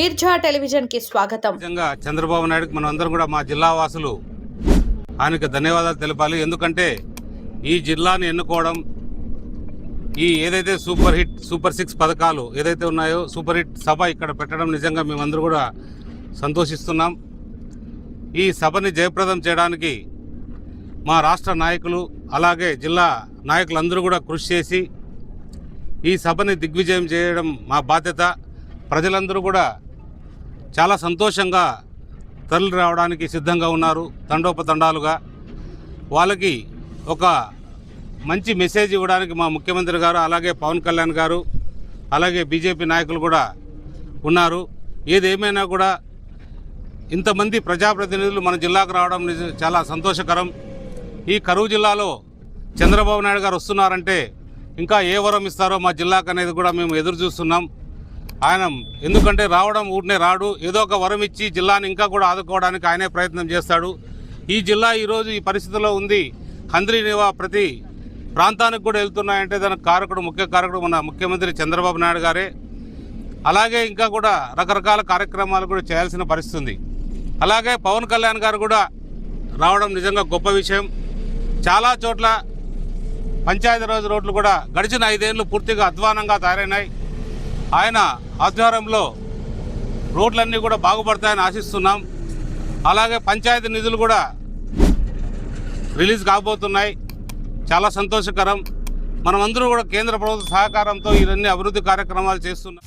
Mirza television కి స్వాగతం. చంద్రబాబు నాయుడుకి మనం అందరం కూడా మా జిల్లా వాసులు ఆయనకు ధన్యవాదాలు తెలపాలి. ఎందుకంటే ఈ జిల్లాని ఎన్నుకోవడం, ఈ ఏదైతే సూపర్ 6 పథకాలు ఏదైతే ఉన్నాయో సూపర్ హిట్ సభ ఇక్కడ పెట్టడం నిజంగా మేమందరూ కూడా సంతోషిస్తున్నాం. ఈ సభని జయప్రదం చేయడానికి మా రాష్ట్ర నాయకులు అలాగే జిల్లా నాయకులందరూ కూడా కృషి చేసి ఈ సభని దిగ్విజయం చేయడం మా బాధ్యత. ప్రజలందరూ కూడా చాలా సంతోషంగా తరలి రావడానికి సిద్ధంగా ఉన్నారు. తండోపతండాలుగా వాళ్ళకి ఒక మంచి మెసేజ్ ఇవ్వడానికి మా ముఖ్యమంత్రి గారు అలాగే పవన్ కళ్యాణ్ గారు అలాగే బీజేపీ నాయకులు కూడా ఉన్నారు. ఏదేమైనా కూడా ఇంతమంది ప్రజాప్రతినిధులు మన జిల్లాకు రావడం చాలా సంతోషకరం. ఈ కరూరు జిల్లాలో చంద్రబాబు నాయుడు గారు వస్తున్నారంటే ఇంకా ఏ వరం ఇస్తారో మా జిల్లాకు అనేది కూడా మేము ఎదురు చూస్తున్నాం. ఆయన ఎందుకంటే రావడం ఊరినే రాడు, ఏదో ఒక వరం ఇచ్చి జిల్లాని ఇంకా కూడా ఆదుకోవడానికి ఆయనే ప్రయత్నం చేస్తాడు. ఈ జిల్లా ఈరోజు ఈ పరిస్థితిలో ఉంది. హంద్రీనివా ప్రతి ప్రాంతానికి కూడా వెళ్తున్నాయంటే దానికి ముఖ్య కారకుడు మన ముఖ్యమంత్రి చంద్రబాబు నాయుడు గారే. అలాగే ఇంకా కూడా రకరకాల కార్యక్రమాలు కూడా చేయాల్సిన పరిస్థితి ఉంది. అలాగే పవన్ కళ్యాణ్ గారు కూడా రావడం నిజంగా గొప్ప విషయం. చాలా చోట్ల పంచాయతీరాజ్ రోడ్లు కూడా గడిచిన 5 ఏళ్ళు పూర్తిగా అధ్వానంగా తయారైనాయి. ఆయన ఆధ్వర్యంలో రోడ్లన్నీ కూడా బాగుపడతాయని ఆశిస్తున్నాం. అలాగే పంచాయతీ నిధులు కూడా రిలీజ్ కాబోతున్నాయి. చాలా సంతోషకరం. మనమందరూ కూడా కేంద్ర ప్రభుత్వ సహకారంతో ఇవన్నీ అభివృద్ధి కార్యక్రమాలు చేస్తున్నాం.